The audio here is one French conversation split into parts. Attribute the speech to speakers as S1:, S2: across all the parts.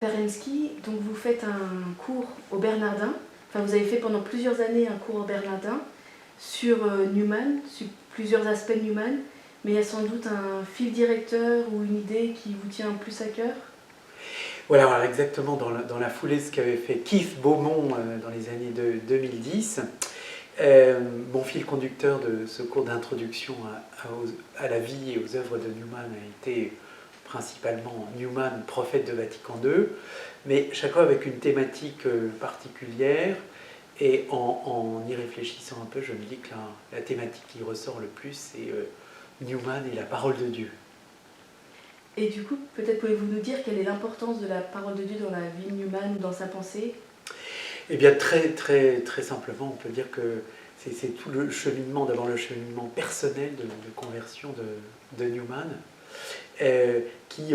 S1: Ferenczi, donc vous faites un cours au Bernardin, enfin vous avez fait pendant plusieurs années un cours au Bernardin sur Newman, sur plusieurs aspects de Newman, mais il y a sans doute un fil directeur ou une idée qui vous tient plus à cœur?
S2: Voilà, alors exactement dans la foulée de ce qu'avait fait Keith Beaumont dans les années 2010. Mon fil conducteur de ce cours d'introduction à la vie et aux œuvres de Newman a été principalement Newman, prophète de Vatican II, mais chaque fois avec une thématique particulière. Et en y réfléchissant un peu, je me dis que la thématique qui ressort le plus, c'est Newman et la parole de Dieu.
S1: Et du coup, peut-être pouvez-vous nous dire quelle est l'importance de la parole de Dieu dans la vie de Newman ou dans sa pensée?
S2: Eh bien, très simplement, on peut dire que c'est tout le cheminement, d'abord le cheminement personnel de conversion de Newman, qui,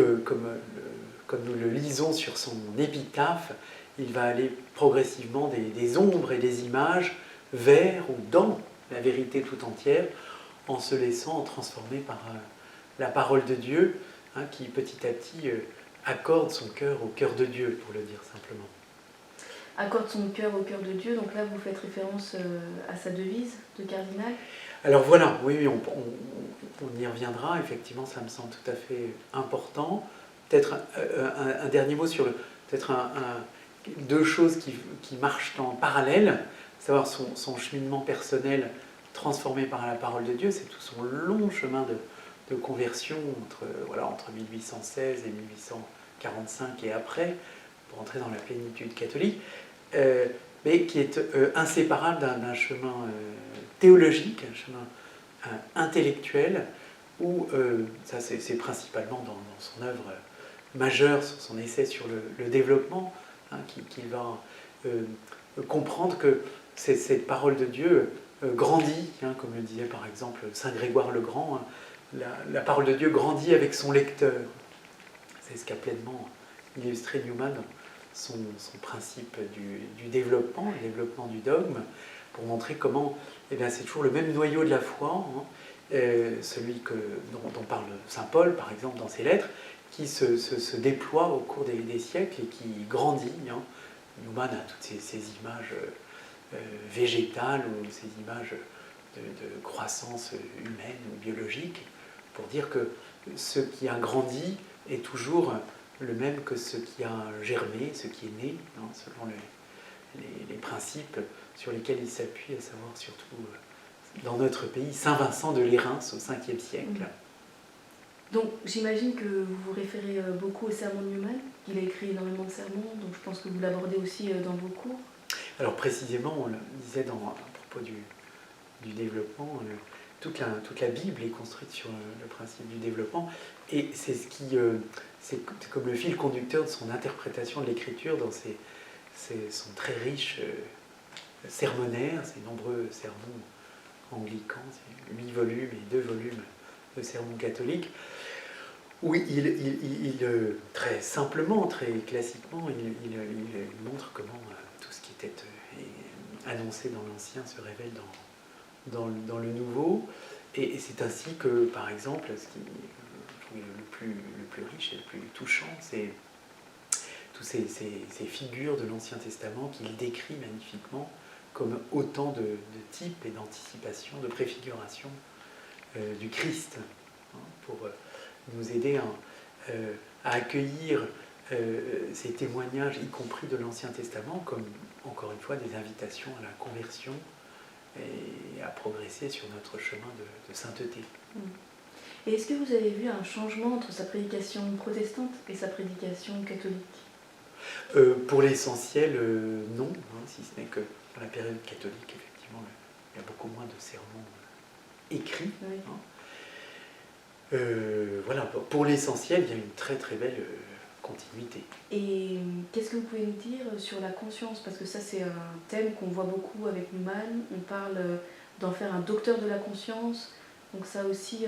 S2: comme nous le lisons sur son épitaphe, il va aller progressivement des ombres et des images vers ou dans la vérité tout entière, en se laissant transformer par la parole de Dieu, qui petit à petit accorde son cœur au cœur de Dieu, pour le dire simplement.
S1: Accorde son cœur au cœur de Dieu, donc là vous faites référence à sa devise de cardinal.
S2: Alors voilà, oui, on y reviendra, effectivement, ça me semble tout à fait important. Peut-être un dernier mot sur peut-être deux choses qui marchent en parallèle, savoir son cheminement personnel transformé par la parole de Dieu, c'est tout son long chemin de conversion entre 1816 et 1845 et après, pour entrer dans la plénitude catholique, mais qui est inséparable d'un chemin théologique, un chemin intellectuel, où ça c'est principalement dans son œuvre majeure, son essai sur le développement, qu'il va comprendre que cette parole de Dieu grandit, comme le disait par exemple Saint Grégoire le Grand, la parole de Dieu grandit avec son lecteur. C'est ce qu'a pleinement illustré Newman, son principe du développement, le développement du dogme, pour montrer comment c'est toujours le même noyau de la foi, celui dont parle saint Paul, par exemple, dans ses lettres, qui se déploie au cours des siècles et qui grandit. Newman a toutes ces images végétales ou ces images de croissance humaine ou biologique, pour dire que ce qui a grandi est toujours le même que ce qui a germé, ce qui est né, selon les principes sur lesquels il s'appuie, à savoir surtout dans notre pays, Saint Vincent de Lérins au 5e siècle.
S1: Donc j'imagine que vous vous référez beaucoup au sermon de Newman. Il a écrit énormément de sermons, donc je pense que vous l'abordez aussi dans vos cours.
S2: Alors précisément, on le disait à propos du développement, toute la Bible est construite sur le principe du développement, et c'est c'est comme le fil conducteur de son interprétation de l'écriture dans son très riche sermonnaire, ses nombreux sermons anglicans, c'est 8 volumes et 2 volumes de sermons catholiques, où il très simplement, très classiquement, il montre comment tout ce qui était annoncé dans l'Ancien se révèle dans le Nouveau. Et c'est ainsi que, par exemple, ce qui je trouve le plus riche et le plus touchant, c'est toutes ces figures de l'Ancien Testament qu'il décrit magnifiquement comme autant de types et d'anticipations, de préfigurations du Christ, pour nous aider à accueillir ces témoignages, y compris de l'Ancien Testament, comme, encore une fois, des invitations à la conversion et à progresser sur notre chemin de sainteté.
S1: Et est-ce que vous avez vu un changement entre sa prédication protestante et sa prédication catholique?
S2: Pour l'essentiel, non, si ce n'est que dans la période catholique, effectivement, il y a beaucoup moins de sermons écrits.
S1: Oui.
S2: Voilà, pour l'essentiel, il y a une très très belle continuité.
S1: Et qu'est-ce que vous pouvez nous dire sur la conscience? Parce que ça, c'est un thème qu'on voit beaucoup avec Newman. On parle d'en faire un docteur de la conscience. Donc ça aussi,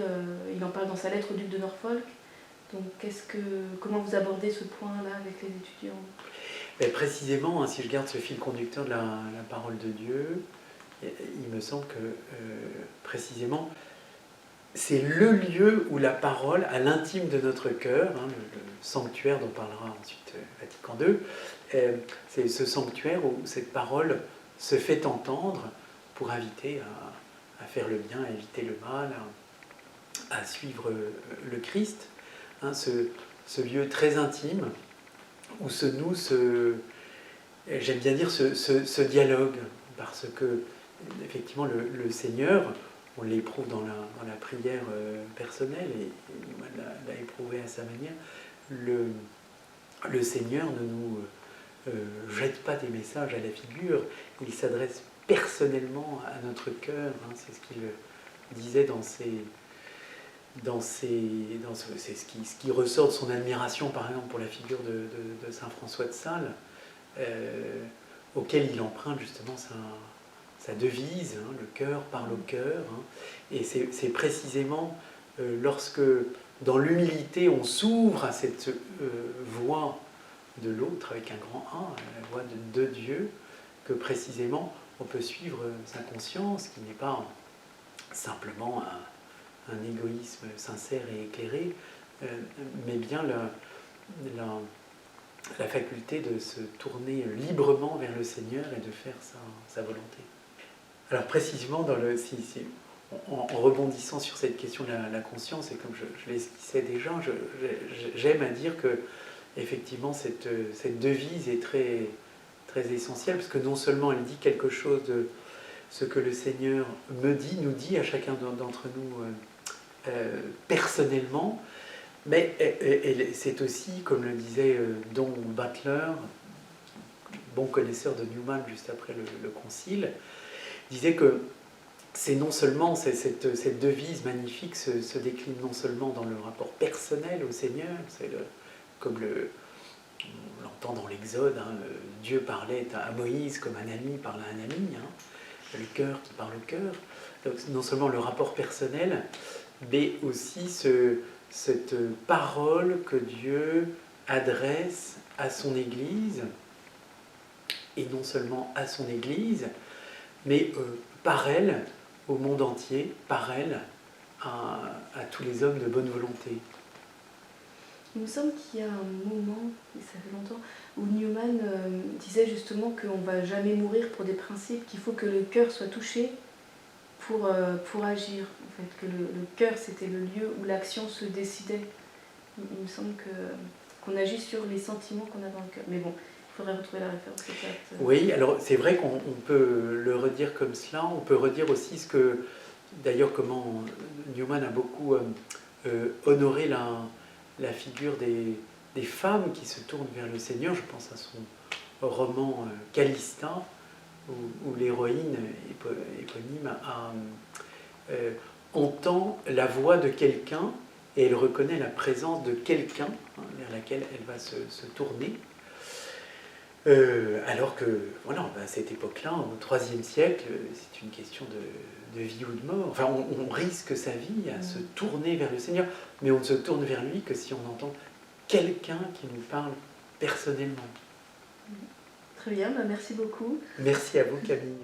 S1: il en parle dans sa lettre au duc de Norfolk. Donc comment vous abordez ce point-là avec les étudiants?
S2: Et précisément, si je garde ce fil conducteur de la parole de Dieu, il me semble que précisément, c'est le lieu où la parole, à l'intime de notre cœur, hein, le sanctuaire dont parlera ensuite Vatican II, c'est ce sanctuaire où cette parole se fait entendre pour inviter à faire le bien, à éviter le mal, à suivre le Christ. Hein, ce lieu très intime où se noue j'aime bien dire ce dialogue, parce que effectivement le Seigneur, on l'éprouve dans la prière personnelle, et il l'a éprouvé à sa manière, le Seigneur ne nous jette pas des messages à la figure, il s'adresse personnellement à notre cœur, hein, c'est ce qu'il disait c'est ce qui ressort de son admiration, par exemple, pour la figure de Saint François de Sales, auquel il emprunte justement sa devise, hein, le cœur parle au cœur. Hein, et c'est précisément lorsque, dans l'humilité, on s'ouvre à cette voix de l'autre avec un grand A, la voix de Dieu, que précisément on peut suivre sa conscience, qui n'est pas simplement un égoïsme sincère et éclairé, mais bien la faculté de se tourner librement vers le Seigneur et de faire sa volonté. Alors précisément, en rebondissant sur cette question de la conscience, et comme je l'esquissais déjà, j'aime à dire que effectivement cette devise est très, très essentielle, parce que non seulement elle dit quelque chose de ce que le Seigneur nous dit à chacun d'entre nous personnellement, mais c'est aussi, comme le disait Don Butler, bon connaisseur de Newman juste après le concile, disait que c'est non seulement cette devise magnifique se décline non seulement dans le rapport personnel au Seigneur, comme on l'entend dans l'Exode, hein, Dieu parlait à Moïse comme un ami parle à un ami, hein, le cœur qui parle au cœur. Donc, non seulement le rapport personnel, mais aussi cette parole que Dieu adresse à son Église, et non seulement à son Église, mais par elle, au monde entier, par elle, à tous les hommes de bonne volonté.
S1: Il me semble qu'il y a un moment, et ça fait longtemps, où Newman disait justement qu'on ne va jamais mourir pour des principes, qu'il faut que le cœur soit touché pour agir. En fait, que le cœur, c'était le lieu où l'action se décidait. Il me semble qu'on agit sur les sentiments qu'on a dans le cœur. Mais bon, il faudrait retrouver la référence exacte.
S2: Oui, alors c'est vrai qu'on peut le redire comme cela. On peut redire aussi ce que, d'ailleurs, comment Newman a beaucoup honoré la figure des femmes qui se tournent vers le Seigneur. Je pense à son roman Calista, où l'héroïne éponyme entend la voix de quelqu'un et elle reconnaît la présence de quelqu'un, hein, vers laquelle elle va se tourner. Alors que, voilà, à cette époque-là, au IIIe siècle, c'est une question de vie ou de mort. Enfin, on risque sa vie à se tourner vers le Seigneur, mais on ne se tourne vers lui que si on entend quelqu'un qui nous parle personnellement.
S1: Très bien, merci beaucoup.
S2: Merci à vous, Camille.